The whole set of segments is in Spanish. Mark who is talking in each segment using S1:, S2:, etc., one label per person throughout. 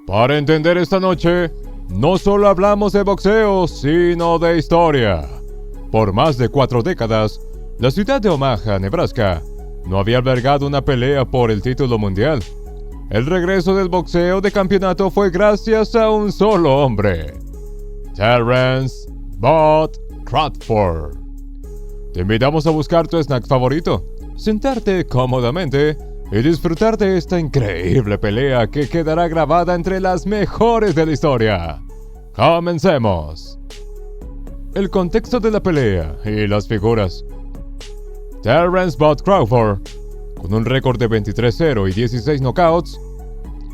S1: Para entender esta noche, no solo hablamos de boxeo, sino de historia. Por más de 4 décadas, la ciudad de Omaha, Nebraska, no había albergado una pelea por el título mundial. El regreso del boxeo de campeonato fue gracias a un solo hombre, Terrence Crawford. Te invitamos a buscar tu snack favorito, sentarte cómodamente y disfrutar de esta increíble pelea que quedará grabada entre las mejores de la historia. ¡Comencemos! El contexto de la pelea y las figuras. Terrence Crawford, con un récord de 23-0 y 16 knockouts.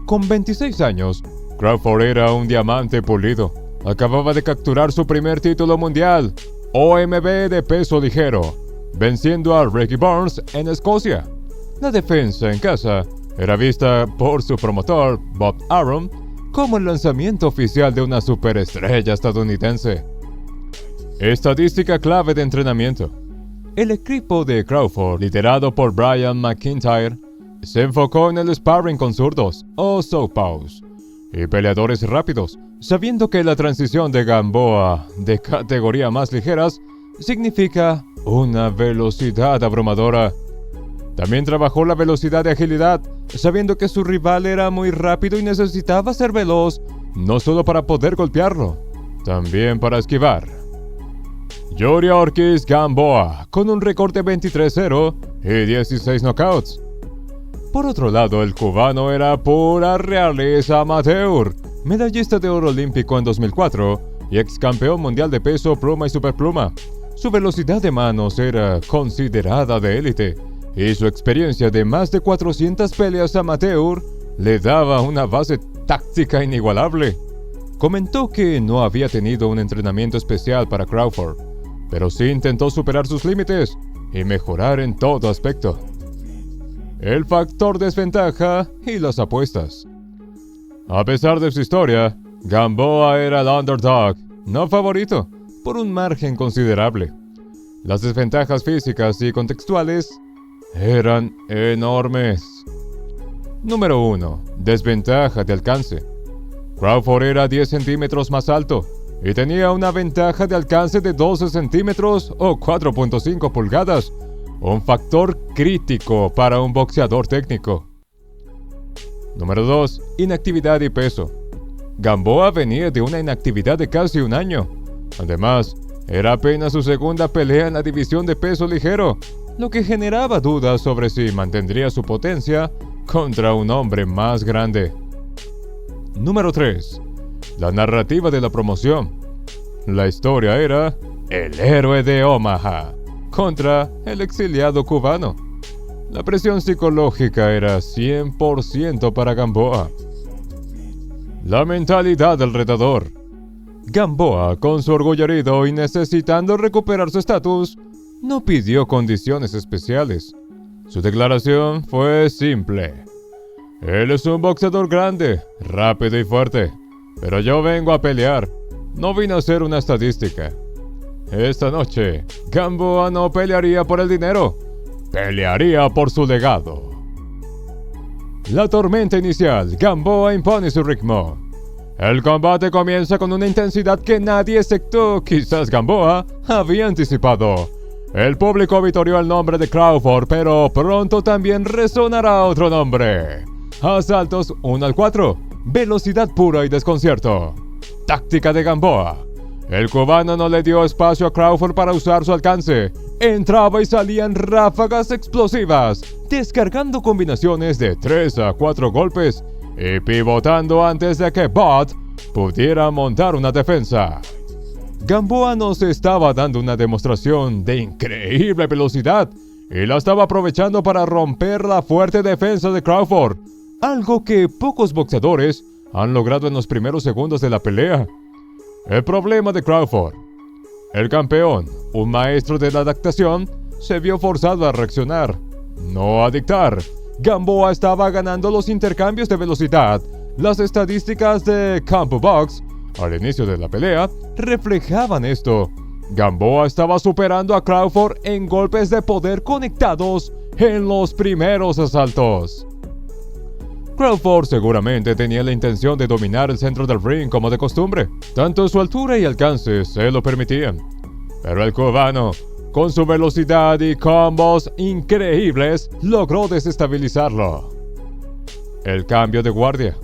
S1: Con 26 años, Crawford era un diamante pulido. Acababa de capturar su primer título mundial, OMB de peso ligero, venciendo a Ricky Burns en Escocia. La defensa en casa era vista por su promotor, Bob Arum, como el lanzamiento oficial de una superestrella estadounidense. Estadística clave de entrenamiento. El equipo de Crawford, liderado por Brian McIntyre, se enfocó en el sparring con zurdos o southpaws y peleadores rápidos, sabiendo que la transición de Gamboa de categoría más ligeras significa una velocidad abrumadora. También trabajó la velocidad y agilidad, sabiendo que su rival era muy rápido y necesitaba ser veloz, no solo para poder golpearlo, también para esquivar. Yuriorkis Gamboa, con un récord de 23-0 y 16 knockouts. Por otro lado, el cubano era pura realeza amateur, medallista de oro olímpico en 2004 y ex campeón mundial de peso pluma y superpluma. Su velocidad de manos era considerada de élite y su experiencia de más de 400 peleas amateur le daba una base táctica inigualable. Comentó que no había tenido un entrenamiento especial para Crawford, pero sí intentó superar sus límites y mejorar en todo aspecto. El factor desventaja y las apuestas. A pesar de su historia, Gamboa era el underdog, no favorito, por un margen considerable. Las desventajas físicas y contextuales eran enormes. Número 1. Desventaja de alcance. Crawford era 10 centímetros más alto y tenía una ventaja de alcance de 12 centímetros o 4.5 pulgadas, un factor crítico para un boxeador técnico. Número 2. Inactividad y peso. Gamboa venía de una inactividad de casi un año. Además, era apenas su segunda pelea en la división de peso ligero, lo que generaba dudas sobre si mantendría su potencia contra un hombre más grande. Número 3. La narrativa de la promoción. La historia era el héroe de Omaha contra el exiliado cubano. La presión psicológica era 100% para Gamboa. La mentalidad del retador. Gamboa, con su orgullo herido y necesitando recuperar su estatus, no pidió condiciones especiales. Su declaración fue simple. Él es un boxeador grande, rápido y fuerte, pero yo vengo a pelear. No vine a hacer una estadística. Esta noche, Gamboa no pelearía por el dinero, pelearía por su legado. La tormenta inicial, Gamboa impone su ritmo. El combate comienza con una intensidad que nadie, excepto quizás Gamboa, había anticipado. El público vitorió el nombre de Crawford, pero pronto también resonará otro nombre. Asaltos 1 al 4, velocidad pura y desconcierto. Táctica de Gamboa. El cubano no le dio espacio a Crawford para usar su alcance. Entraba y salía en ráfagas explosivas, descargando combinaciones de 3 a 4 golpes y pivotando antes de que Bot pudiera montar una defensa. Gamboa nos estaba dando una demostración de increíble velocidad y la estaba aprovechando para romper la fuerte defensa de Crawford, algo que pocos boxeadores han logrado en los primeros segundos de la pelea. El problema de Crawford. El campeón, un maestro de la adaptación, se vio forzado a reaccionar, no a dictar. Gamboa estaba ganando los intercambios de velocidad. Las estadísticas de Campo Box, al inicio de la pelea, reflejaban esto. Gamboa estaba superando a Crawford en golpes de poder conectados en los primeros asaltos. Crawford seguramente tenía la intención de dominar el centro del ring como de costumbre. Tanto su altura y alcance se lo permitían. Pero el cubano, con su velocidad y combos increíbles, logró desestabilizarlo. El cambio de guardia.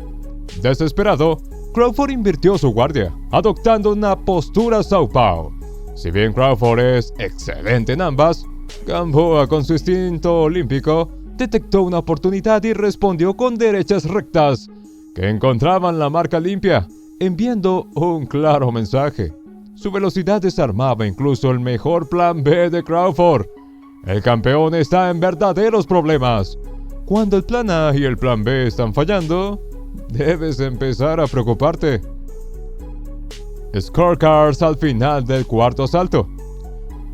S1: Desesperado, Crawford invirtió su guardia, adoptando una postura southpaw. Si bien Crawford es excelente en ambas, Gamboa, con su instinto olímpico, detectó una oportunidad y respondió con derechas rectas que encontraban la marca limpia, enviando un claro mensaje. Su velocidad desarmaba incluso el mejor plan B de Crawford. El campeón está en verdaderos problemas. Cuando el plan A y el plan B están fallando, debes empezar a preocuparte. Scorecards al final del cuarto asalto.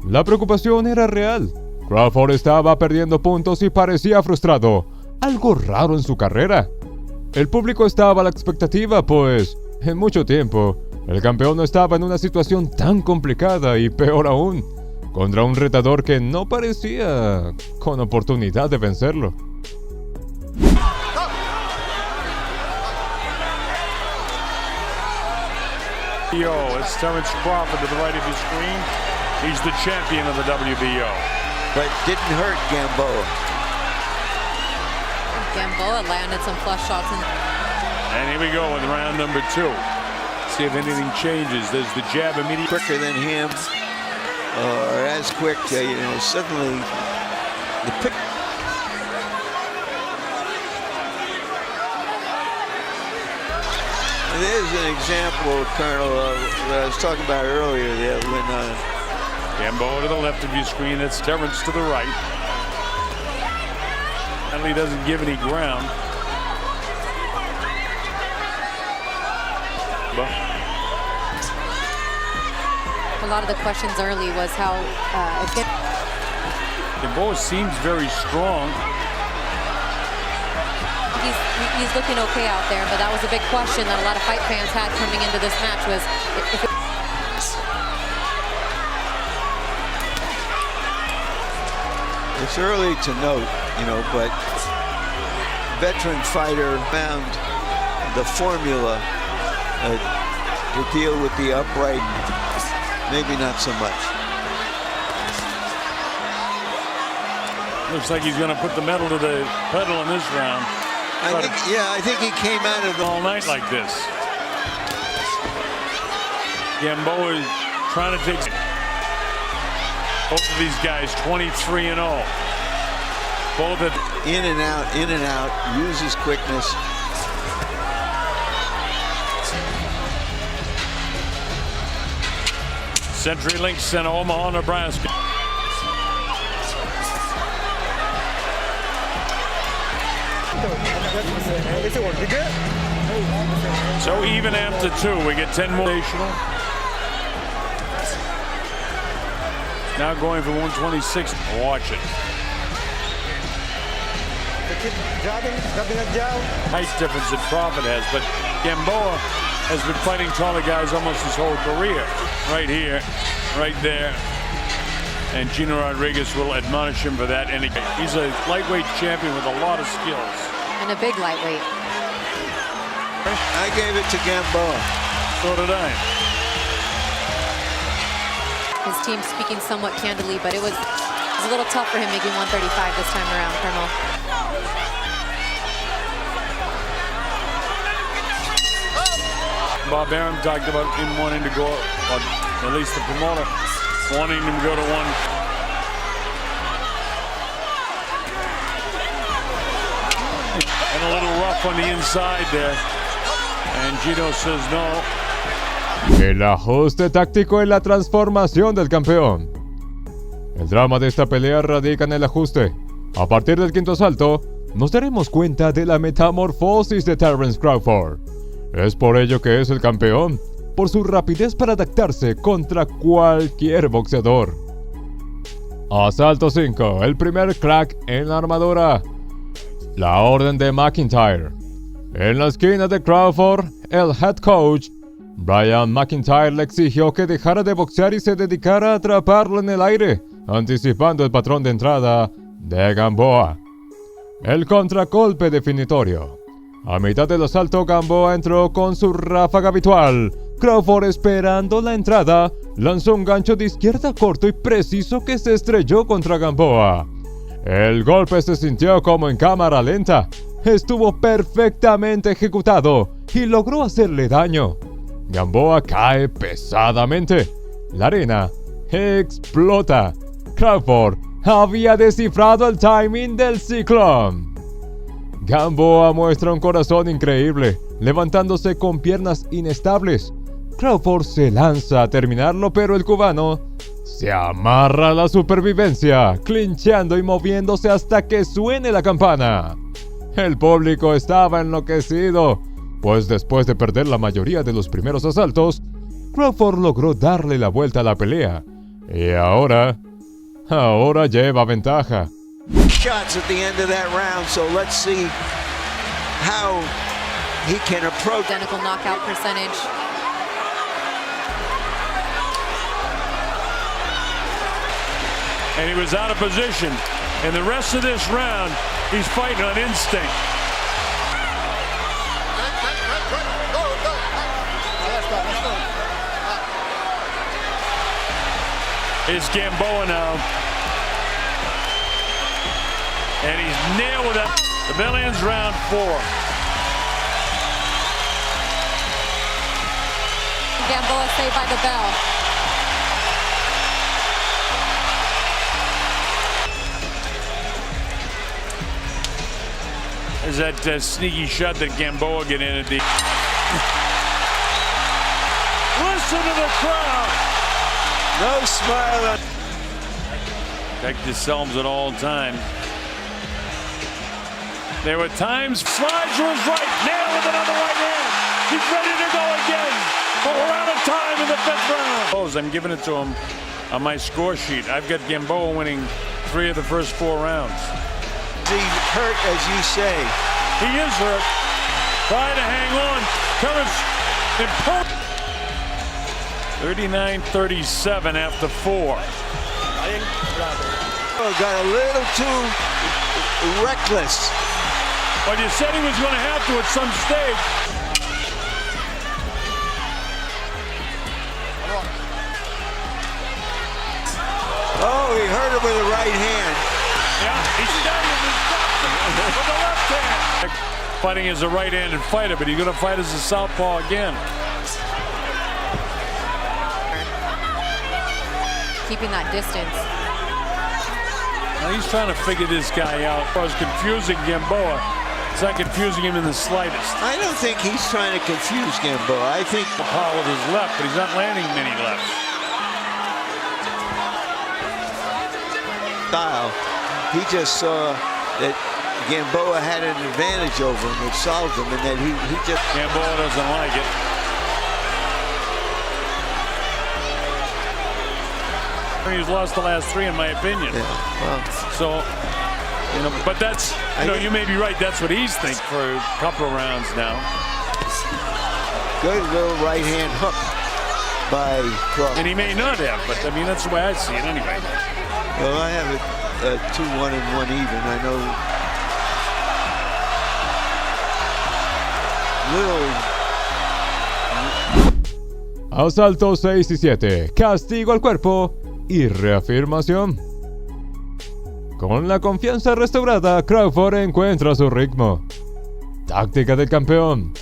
S1: La preocupación era real. Crawford estaba perdiendo puntos y parecía frustrado. Algo raro en su carrera. El público estaba a la expectativa, pues, en mucho tiempo, el campeón no estaba en una situación tan complicada y peor aún, contra un retador que no parecía con oportunidad de vencerlo.
S2: It's Terrence Crawford to the right of your screen. He's the champion of the WBO.
S3: But didn't hurt Gamboa.
S4: Gamboa landed some flush shots.
S2: And here we go with round number 2. See if anything changes. There's the jab immediately.
S3: Quicker than him, or as quick, suddenly the pick. There's an example, Colonel, that I was talking about earlier, that when
S2: Gamboa to the left of your screen, that's Terrence to the right. And he doesn't give any ground. But
S4: a lot of the questions early was how
S2: Gamboa seems very strong.
S4: He's looking okay out there, but that was a big question that a lot of fight fans had coming into this match was if it...
S3: It's early to note, but veteran fighter found the formula to deal with the upright, maybe not so much.
S2: Looks like he's going to put the pedal to the pedal in this round.
S3: I think he came out of
S2: all night like this. Gamboa is trying to take both of these guys 23-0. Both
S3: in and out, uses quickness.
S2: CenturyLink Center, Omaha, Nebraska. So even after 2, we get 10 more. Now going for 126. Watch it. Height difference that Crawford has, but Gamboa has been fighting taller guys almost his whole career. Right here, right there. And Gino Rodriguez will admonish him for that. And he's a lightweight champion with a lot of skills.
S4: And a big lightweight.
S3: I gave it to Gamboa.
S2: So did I.
S4: His team speaking somewhat candidly, but it was a little tough for him making 135 this time around, Colonel.
S2: Bob Arum talked about him wanting to go, or at least the promoter, wanting him to go to 1. And a little rough on the inside there. And Gino says no.
S1: El ajuste táctico y la transformación del campeón. El drama de esta pelea radica en el ajuste. A partir del quinto asalto, nos daremos cuenta de la metamorfosis de Terrence Crawford. Es por ello que es el campeón, por su rapidez para adaptarse contra cualquier boxeador. Asalto 5, el primer crack en la armadura. La orden de McIntyre. En la esquina de Crawford, el head coach, Brian McIntyre, le exigió que dejara de boxear y se dedicara a atraparlo en el aire, anticipando el patrón de entrada de Gamboa. El contragolpe definitorio. A mitad del asalto, Gamboa entró con su ráfaga habitual. Crawford, esperando la entrada, lanzó un gancho de izquierda corto y preciso que se estrelló contra Gamboa. El golpe se sintió como en cámara lenta. Estuvo perfectamente ejecutado y logró hacerle daño. Gamboa cae pesadamente. La arena explota. Crawford había descifrado el timing del ciclón. Gamboa muestra un corazón increíble, levantándose con piernas inestables. Crawford se lanza a terminarlo, pero el cubano se amarra a la supervivencia, clincheando y moviéndose hasta que suene la campana. El público estaba enloquecido, pues después de perder la mayoría de los primeros asaltos, Crawford logró darle la vuelta a la pelea. Y ahora lleva ventaja.
S3: Shots at the end of that round, so let's see how he can approach.
S4: Identical knockout percentage.
S2: And he was out of position. And the rest of this round, he's fighting on instinct. It's Gamboa now. And he's nailed it. The bell ends round 4.
S4: Gamboa saved by the bell.
S2: There's that sneaky shot that Gamboa get in at the... Listen to the crowd.
S3: No smile.
S2: Protect his selves at all times. There were times slides to his right, nailed with another right hand. He's ready to go again. But we're out of time in the 5th round. I'm giving it to him on my score sheet. I've got Gamboa winning 3 of the first 4 rounds.
S3: He's hurt, as you say.
S2: He is hurt. Trying to hang on. Terrence important. 39-37 after 4.
S3: Got a little too reckless.
S2: But you said he was going to have to at some stage.
S3: Oh, he hurt him with the right hand.
S2: Yeah, he's standing and stopped him with the left hand. Fighting as a right-handed fighter, but he's going to fight as a southpaw again.
S4: Keeping that distance.
S2: Now he's trying to figure this guy out. As far as confusing Gamboa, it's not confusing him in the slightest.
S3: I don't think he's trying to confuse Gamboa. I think
S2: The power with his left, but he's not landing many lefts.
S3: style. He just saw that Gamboa had an advantage over him. It solved him, and that he just...
S2: Gamboa doesn't like it. He's lost the last 3, in my opinion.
S3: Yeah, well,
S2: so, you know, but that's, you may be right. That's what he's think for a couple of rounds now.
S3: good little right hand hook by Crawford.
S2: And he may not have, but I mean, that's the way I see it anyway.
S3: Well, I have it 2-1 and 1 even. I know little.
S1: Asalto 6 y 7, castigo al cuerpo y reafirmación. Con la confianza restaurada, Crawford encuentra su ritmo. Táctica del campeón.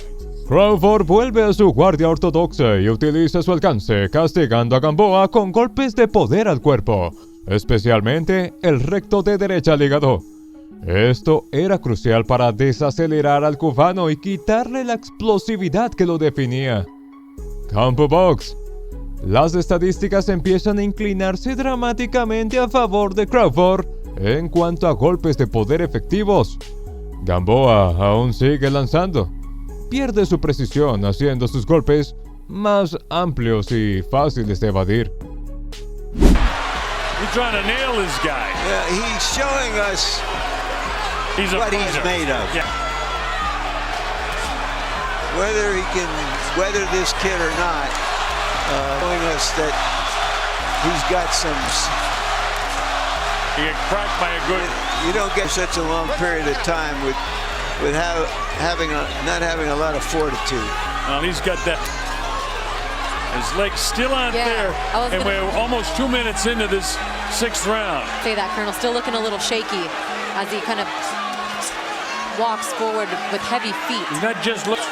S1: Crawford vuelve a su guardia ortodoxa y utiliza su alcance, castigando a Gamboa con golpes de poder al cuerpo, especialmente el recto de derecha al hígado. Esto era crucial para desacelerar al cubano y quitarle la explosividad que lo definía. Campo Box. Las estadísticas empiezan a inclinarse dramáticamente a favor de Crawford en cuanto a golpes de poder efectivos. Gamboa aún sigue lanzando. Pierde su precisión haciendo sus golpes más amplios y fáciles de evadir.
S2: He's trying to nail this guy.
S3: Yeah, he's showing us what he's made of.
S2: Yeah.
S3: Whether he can weather this kid or not, showing us that he's got some...
S2: He get cracked by a good...
S3: You don't get such a long period of time with with not having a lot of fortitude.
S2: Well, he's got that. His legs still aren't there, and we're almost 2 minutes into this 6th round.
S4: Say that, Colonel, still looking a little shaky as he kind of walks forward with heavy feet.
S2: He's not just looking,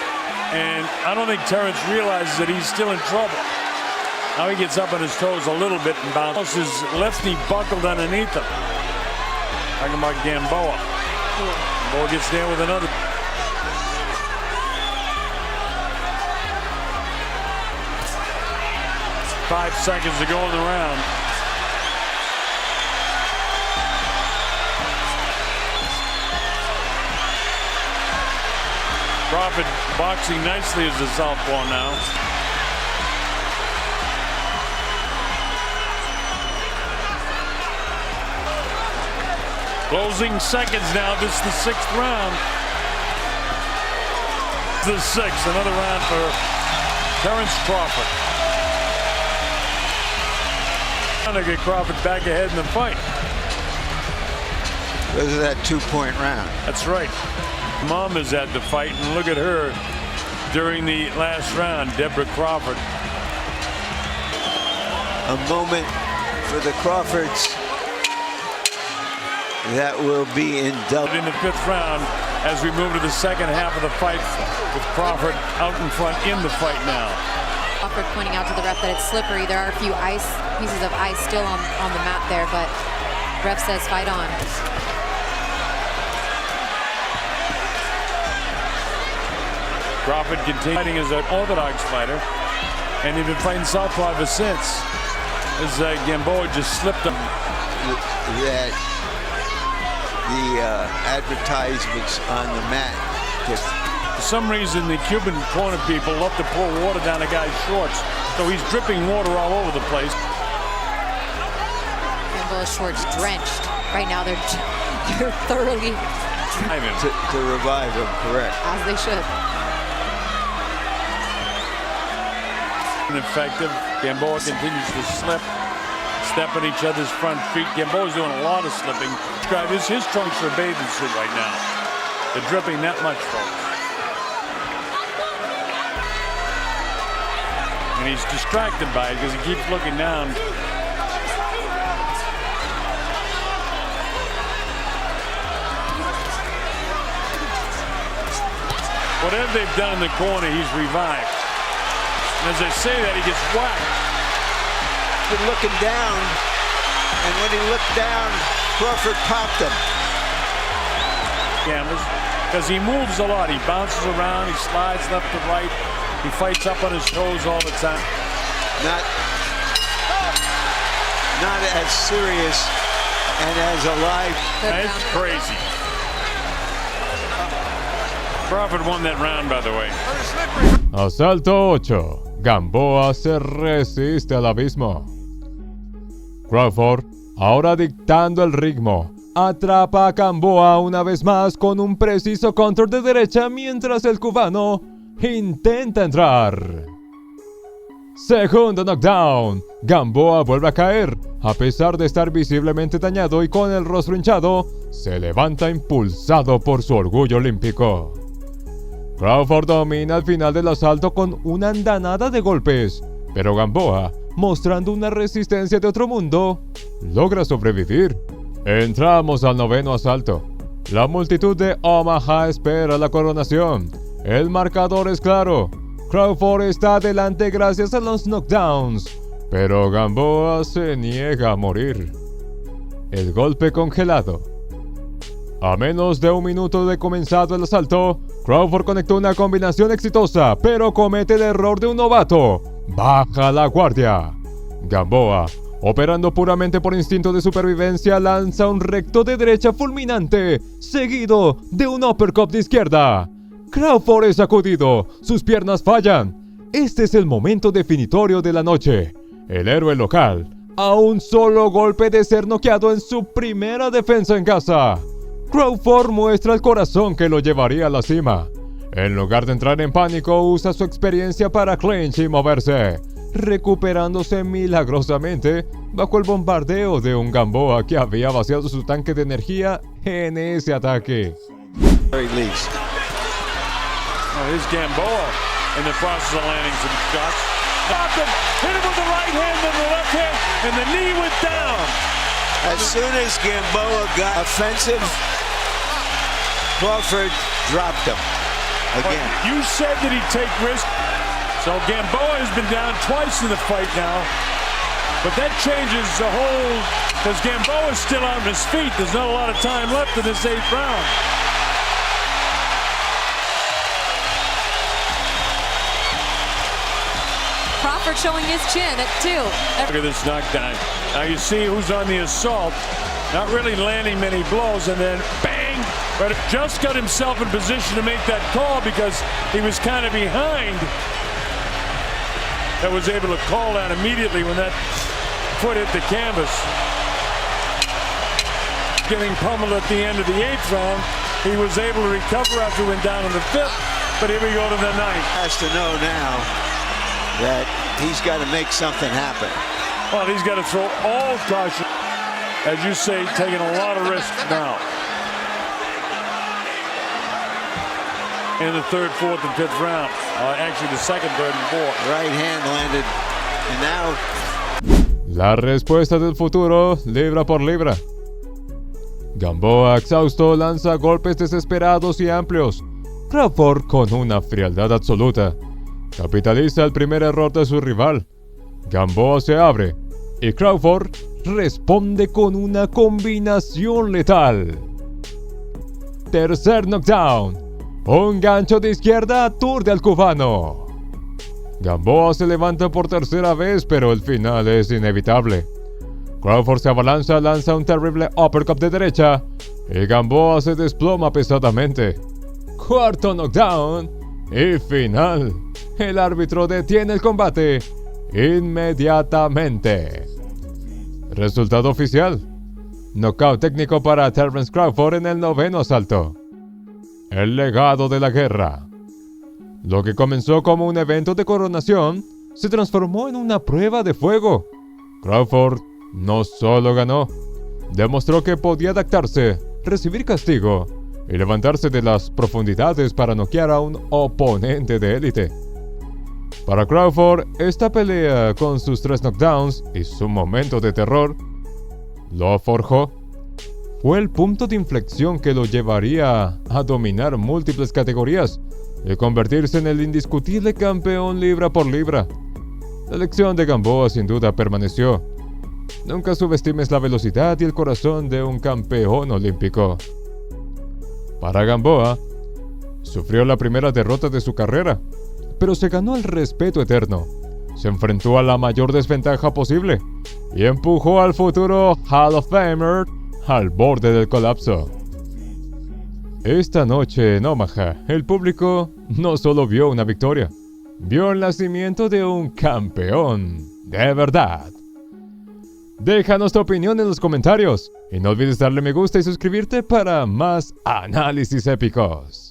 S2: and I don't think Terrence realizes that he's still in trouble. Now he gets up on his toes a little bit and bounces his left knee buckled underneath him. Talking about Gamboa. Gamboa gets there with another. Five seconds to go in the round. Crawford boxing nicely as a southpaw now. Closing seconds now. This is the 6th round. The 6th, another round for Terrence Crawford. Trying to get Crawford back ahead in the fight.
S3: Because of that 2-point round.
S2: That's right. Mom is at the fight, and look at her during the last round, Deborah Crawford.
S3: A moment for the Crawfords that will be indelible.
S2: In the 5th round, as we move to the second half of the fight, with Crawford out in front in the fight now.
S4: Crawford pointing out to the ref that it's slippery. There are a few pieces of ice still on the mat there, but ref says fight on.
S2: Crawford continues fighting as an orthodox fighter, and he's been fighting southpaw ever since. As Gamboa just slipped him.
S3: That the advertisements on the mat.
S2: For some reason, the Cuban corner people love to pour water down a guy's shorts, so he's dripping water all over the place.
S4: Gamboa's shorts drenched. Right now, they're thoroughly
S3: to revive him, correct.
S4: As they should.
S2: Ineffective. Gamboa continues to step on each other's front feet. Gamboa's doing a lot of slipping. His trunks are a bathing suit right now. They're dripping that much, folks. And he's distracted by it because he keeps looking down. Whatever they've done in the corner, he's revived. And as I say that, he gets whacked.
S3: Been looking down, and when he looked down, Crawford popped him.
S2: Because he moves a lot. He bounces around, he slides left to right. He fights up on his toes all the time.
S3: Not as serious and as alive.
S2: That's crazy. Crawford won that round, by the way.
S1: Asalto 8. Gamboa se resiste al abismo. Crawford, ahora dictando el ritmo, atrapa a Gamboa una vez más con un preciso counter de derecha mientras el cubano intenta entrar. Segundo knockdown. Gamboa vuelve a caer. A pesar de estar visiblemente dañado y con el rostro hinchado, se levanta impulsado por su orgullo olímpico. Crawford domina al final del asalto con una andanada de golpes, pero Gamboa, mostrando una resistencia de otro mundo, logra sobrevivir. Entramos al 9º asalto. La multitud de Omaha espera la coronación. El marcador es claro. Crawford está adelante gracias a los knockdowns, pero Gamboa se niega a morir. El golpe congelado. A menos de un minuto de comenzado el asalto, Crawford conectó una combinación exitosa, pero comete el error de un novato. Baja la guardia. Gamboa, operando puramente por instinto de supervivencia, lanza un recto de derecha fulminante, seguido de un uppercut de izquierda. Crawford es sacudido, sus piernas fallan. Este es el momento definitorio de la noche. El héroe local, a un solo golpe de ser noqueado en su primera defensa en casa. Crawford muestra el corazón que lo llevaría a la cima. En lugar de entrar en pánico, usa su experiencia para clinch y moverse, recuperándose milagrosamente bajo el bombardeo de un Gamboa que había vaciado su tanque de energía en ese ataque.
S3: very least.
S2: Oh, here's Gamboa in the process of landing some shots. Knocked him, hit him with the right hand, then the left hand, and the knee went down.
S3: As soon as Gamboa got offensive, Crawford dropped him again.
S2: But you said that he'd take risks. So Gamboa has been down twice in the fight now. But that changes the whole, because Gamboa is still on his feet. There's not a lot of time left in this 8th round.
S4: Crawford showing his chin at 2.
S2: Look at this knockdown. Now you see who's on the assault. Not really landing many blows, and then bang! But just got himself in position to make that call because he was kind of behind. That was able to call that immediately when that foot hit the canvas. Getting pummeled at the end of the 8th round. He was able to recover after he went down in the 5th, but here we go to the 9th.
S3: Has to know now that he's got to make something happen.
S2: Well, he's got to throw all caution. As you say, taking a lot of risks now. In the 3rd, 4th, and 5th round. Actually, the 2nd, 3rd, and 4th.
S3: Right hand landed, and now...
S1: La respuesta del futuro, libra por libra. Gamboa, exhausto, lanza golpes desesperados y amplios. Crawford, con una frialdad absoluta, capitaliza el primer error de su rival. Gamboa se abre y Crawford responde con una combinación letal. Tercer knockdown. Un gancho de izquierda aturde al cubano. Gamboa se levanta por tercera vez, pero el final es inevitable. Crawford se abalanza, lanza un terrible uppercut de derecha y Gamboa se desploma pesadamente. Cuarto knockdown y final. El árbitro detiene el combate inmediatamente. Resultado oficial: knockout técnico para Terrence Crawford en el 9º asalto. El legado de la guerra. Lo que comenzó como un evento de coronación se transformó en una prueba de fuego. Crawford no solo ganó, demostró que podía adaptarse, recibir castigo y levantarse de las profundidades para noquear a un oponente de élite. Para Crawford, esta pelea, con sus 3 knockdowns y su momento de terror, lo forjó. Fue el punto de inflexión que lo llevaría a dominar múltiples categorías y convertirse en el indiscutible campeón libra por libra. La lección de Gamboa sin duda permaneció. Nunca subestimes la velocidad y el corazón de un campeón olímpico. Para Gamboa, sufrió la primera derrota de su carrera, pero se ganó el respeto eterno. Se enfrentó a la mayor desventaja posible y empujó al futuro Hall of Famer al borde del colapso. Esta noche en Omaha, el público no solo vio una victoria, vio el nacimiento de un campeón de verdad. Déjanos tu opinión en los comentarios y no olvides darle me gusta y suscribirte para más análisis épicos.